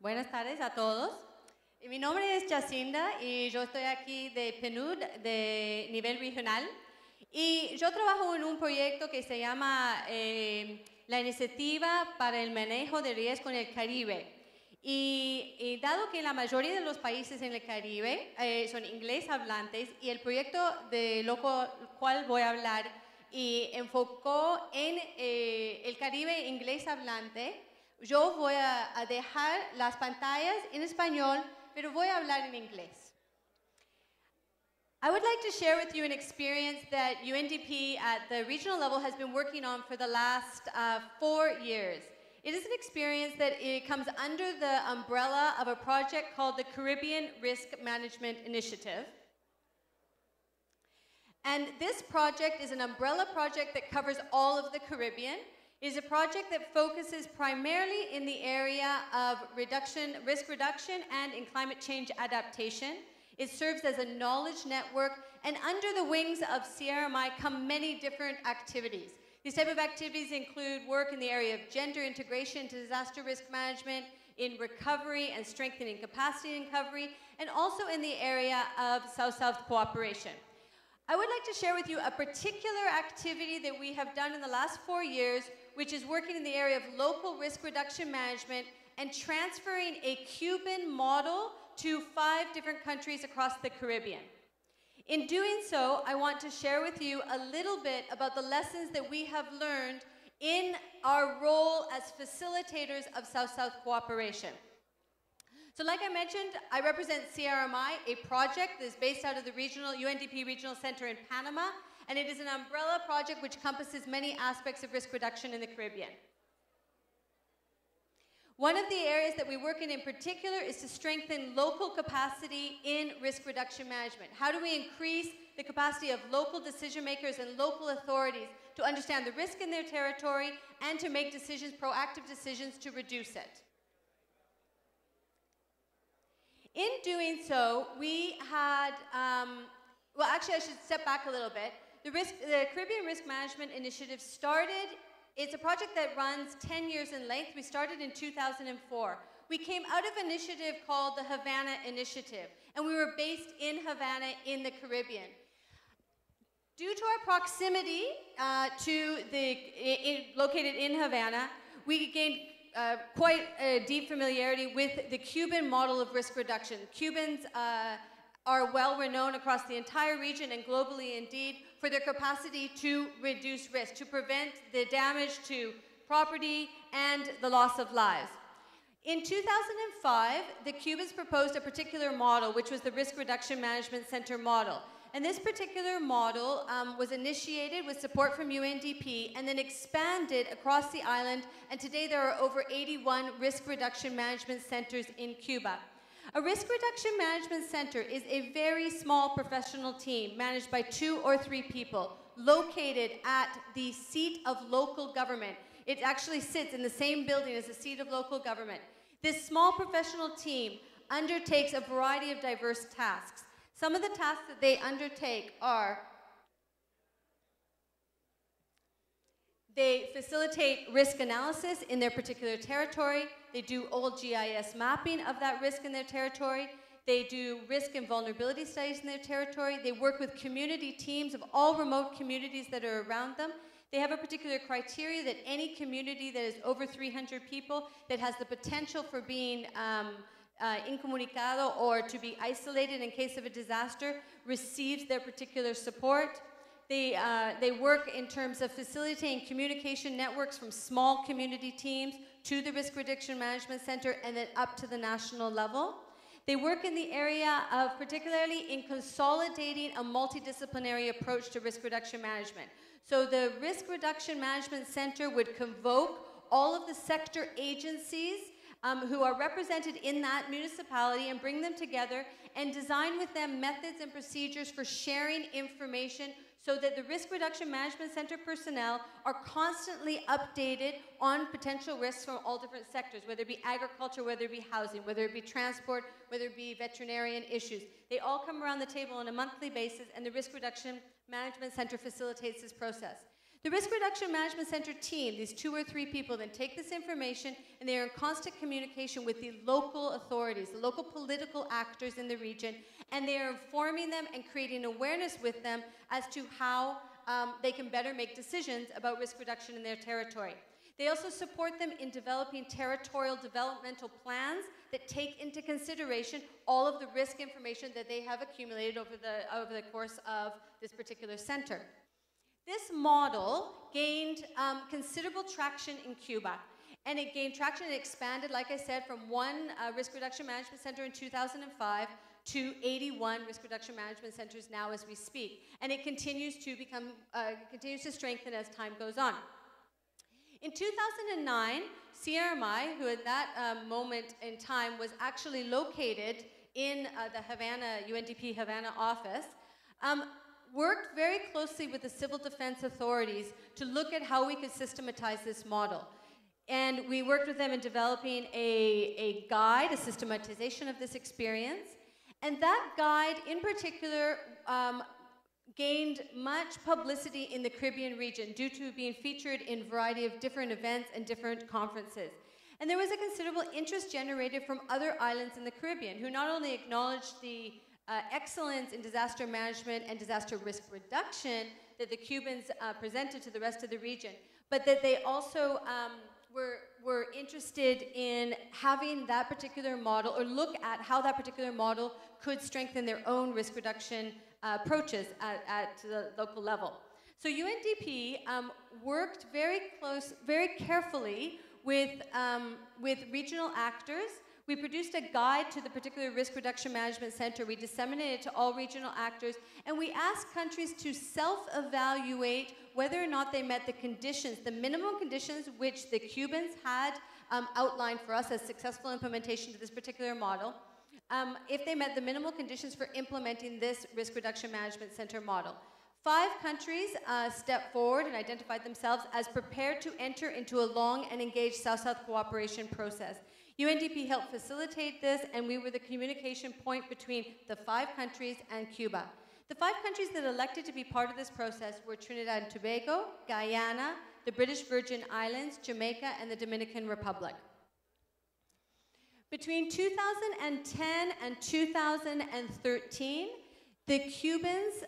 Buenas tardes a todos. Mi nombre es Jacinda y yo estoy aquí de PNUD de nivel regional. Y yo trabajo en un proyecto que se llama la Iniciativa para el Manejo de Riesgo en el Caribe. Y dado que la mayoría de los países en el Caribe son inglés hablantes y el proyecto de lo cual voy a hablar y enfocó en el Caribe inglés hablante, yo voy a dejar las pantallas en español, pero voy a hablar en inglés. I would like to share with you an experience that UNDP at the regional level has been working on for the last 4 years. It is an experience that it comes under the umbrella of a project called the Caribbean Risk Management Initiative. And this project is an umbrella project that covers all of the Caribbean. It is a project that focuses primarily in the area of risk reduction and in climate change adaptation. It serves as a knowledge network, and under the wings of CRMI come many different activities. These type of activities include work in the area of gender integration to disaster risk management, in recovery and strengthening capacity and recovery, and also in the area of South-South cooperation. I would like to share with you a particular activity that we have done in the last 4 years, which is working in the area of local risk reduction management and transferring a Cuban model to 5 different countries across the Caribbean. In doing so, I want to share with you a little bit about the lessons that we have learned in our role as facilitators of South-South cooperation. So like I mentioned, I represent CRMI, a project that is based out of the UNDP Regional Center in Panama, and it is an umbrella project which encompasses many aspects of risk reduction in the Caribbean. One of the areas that we work in particular is to strengthen local capacity in risk reduction management. How do we increase the capacity of local decision makers and local authorities to understand the risk in their territory and to make decisions, proactive decisions to reduce it? In doing so, we had, well actually I should step back a little bit. The Caribbean Risk Management Initiative started. It's a project that runs 10 years in length. We started in 2004. We came out of an initiative called the Havana Initiative, and we were based in Havana in the Caribbean. Due to our proximity located in Havana, we gained quite a deep familiarity with the Cuban model of risk reduction. Cubans are well renowned across the entire region and globally indeed for their capacity to reduce risk, to prevent the damage to property and the loss of lives. In 2005, the Cubans proposed a particular model, which was the Risk Reduction Management Center model. And this particular model was initiated with support from UNDP and then expanded across the island, and today there are over 81 risk reduction management centers in Cuba. A risk reduction management center is a very small professional team managed by 2 or 3 people located at the seat of local government. It actually sits in the same building as the seat of local government. This small professional team undertakes a variety of diverse tasks. Some of the tasks that they undertake are they facilitate risk analysis in their particular territory. They do old GIS mapping of that risk in their territory. They do risk and vulnerability studies in their territory. They work with community teams of all remote communities that are around them. They have a particular criteria that any community that is over 300 people that has the potential for being incomunicado or to be isolated in case of a disaster receives their particular support. They work in terms of facilitating communication networks from small community teams to the Risk Reduction Management Center and then up to the national level. They work in the area of particularly in consolidating a multidisciplinary approach to risk reduction management. So the Risk Reduction Management Center would convoke all of the sector agencies who are represented in that municipality and bring them together and design with them methods and procedures for sharing information so that the Risk Reduction Management Center personnel are constantly updated on potential risks from all different sectors, whether it be agriculture, whether it be housing, whether it be transport, whether it be veterinarian issues. They all come around the table on a monthly basis, and the Risk Reduction Management Center facilitates this process. The Risk Reduction Management Center team, these 2 or 3 people, then take this information and they are in constant communication with the local authorities, the local political actors in the region, and they are informing them and creating awareness with them as to how they can better make decisions about risk reduction in their territory. They also support them in developing territorial developmental plans that take into consideration all of the risk information that they have accumulated over the course of this particular center. This model gained considerable traction in Cuba, and it gained traction and expanded, like I said, from 1 risk reduction management center in 2005 to 81 risk reduction management centers now as we speak, and it continues to strengthen as time goes on. In 2009, CRMI, who at that moment in time was actually located in the Havana, UNDP Havana office, worked very closely with the civil defense authorities to look at how we could systematize this model. And we worked with them in developing a guide, a systematization of this experience. And that guide, in particular, gained much publicity in the Caribbean region due to being featured in a variety of different events and different conferences. And there was a considerable interest generated from other islands in the Caribbean who not only acknowledged the excellence in disaster management and disaster risk reduction that the Cubans presented to the rest of the region, but that they also were interested in having that particular model, or look at how that particular model could strengthen their own risk reduction approaches at the local level. So UNDP worked very carefully with regional actors. We produced a guide to the particular Risk Reduction Management Center. We disseminated it to all regional actors, and we asked countries to self-evaluate whether or not they met the conditions, the minimum conditions which the Cubans had outlined for us as successful implementation to this particular model, if they met the minimal conditions for implementing this Risk Reduction Management Center model. 5 countries stepped forward and identified themselves as prepared to enter into a long and engaged South-South cooperation process. UNDP helped facilitate this, and we were the communication point between the 5 countries and Cuba. The 5 countries that elected to be part of this process were Trinidad and Tobago, Guyana, the British Virgin Islands, Jamaica, and the Dominican Republic. Between 2010 and 2013, the Cubans,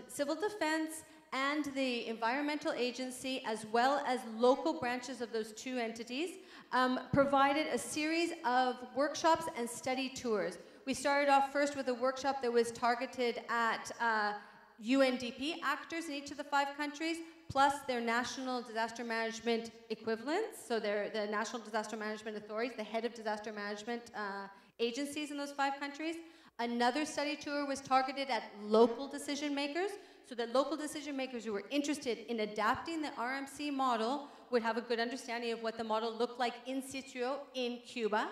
civil defense, and the environmental agency, as well as local branches of those 2 entities, provided a series of workshops and study tours. We started off first with a workshop that was targeted at UNDP actors in each of the 5 countries, plus their national disaster management equivalents, so the national disaster management authorities, the head of disaster management agencies in those 5 countries. Another study tour was targeted at local decision makers, so that local decision makers who were interested in adapting the RMC model would have a good understanding of what the model looked like in situ in Cuba.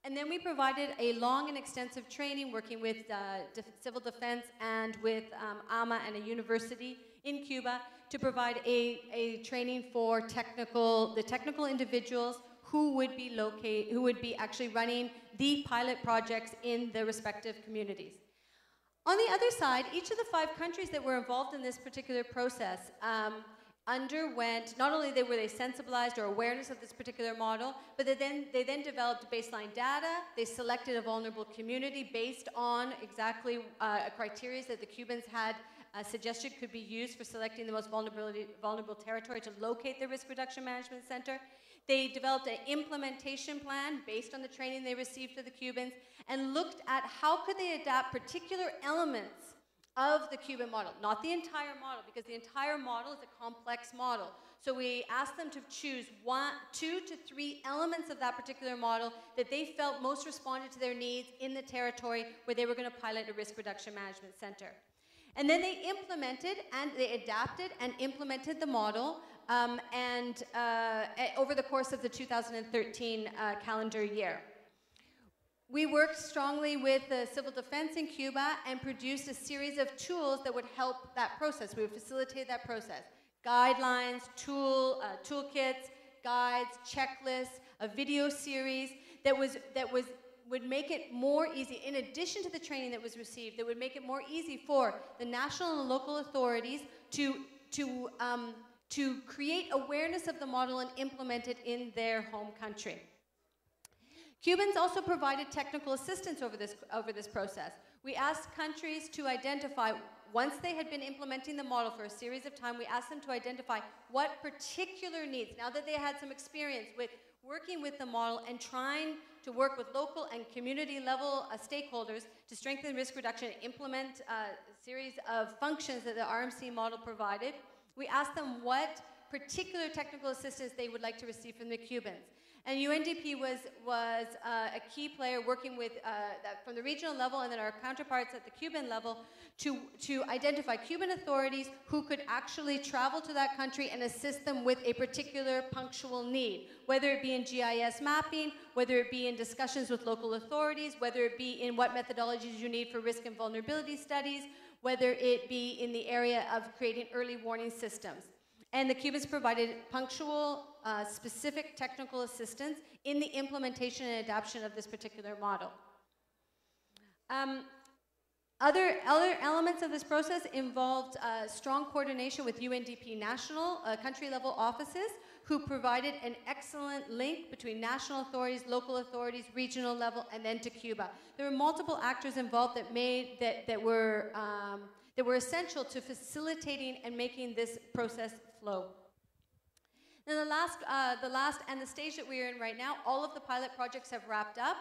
And then we provided a long and extensive training working with civil defense and with AMA and a university in Cuba to provide a training for the technical individuals who would be actually running the pilot projects in the respective communities. On the other side, each of the 5 countries that were involved in this particular process underwent, not only were they sensibilized or awareness of this particular model, but they then developed baseline data. They selected a vulnerable community based on exactly criteria that the Cubans had suggested could be used for selecting the most vulnerable territory to locate the Risk Reduction Management Center. They developed an implementation plan based on the training they received for the Cubans, and looked at how could they adapt particular elements of the Cuban model, not the entire model, because the entire model is a complex model. So we asked them to choose 2 to 3 elements of that particular model that they felt most responded to their needs in the territory where they were going to pilot a Risk Reduction Management Center. And then they implemented and they adapted and implemented the model over the course of the 2013 calendar year. We worked strongly with the civil defense in Cuba and produced a series of tools that would help that process. We would facilitate that process. Guidelines, toolkits, guides, checklists, a video series that would make it more easy, in addition to the training that was received, that would make it more easy for the national and local authorities to to create awareness of the model and implement it in their home country. Cubans also provided technical assistance over this process. We asked countries to identify, once they had been implementing the model for a series of time, we asked them to identify what particular needs, now that they had some experience with working with the model and trying to work with local and community level stakeholders to strengthen risk reduction and implement a series of functions that the RMC model provided. We asked them what particular technical assistance they would like to receive from the Cubans. And UNDP was a key player working with, from the regional level and then our counterparts at the Cuban level to identify Cuban authorities who could actually travel to that country and assist them with a particular punctual need, whether it be in GIS mapping, whether it be in discussions with local authorities, whether it be in what methodologies you need for risk and vulnerability studies, whether it be in the area of creating early warning systems. And the Cubans provided punctual, specific technical assistance in the implementation and adoption of this particular model. Other elements of this process involved strong coordination with UNDP national country-level offices who provided an excellent link between national authorities, local authorities, regional level, and then to Cuba. There were multiple actors involved that were essential to facilitating and making this process flow. Then the last and the stage that we are in right now, all of the pilot projects have wrapped up.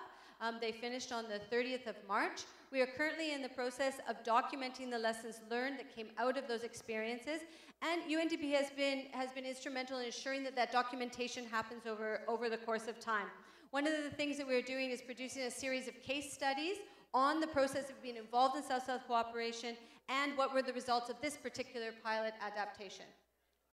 They finished on the 30th of March. We are currently in the process of documenting the lessons learned that came out of those experiences, and UNDP has been instrumental in ensuring that that documentation happens over the course of time. One of the things that we're doing is producing a series of case studies on the process of being involved in South-South cooperation and what were the results of this particular pilot adaptation.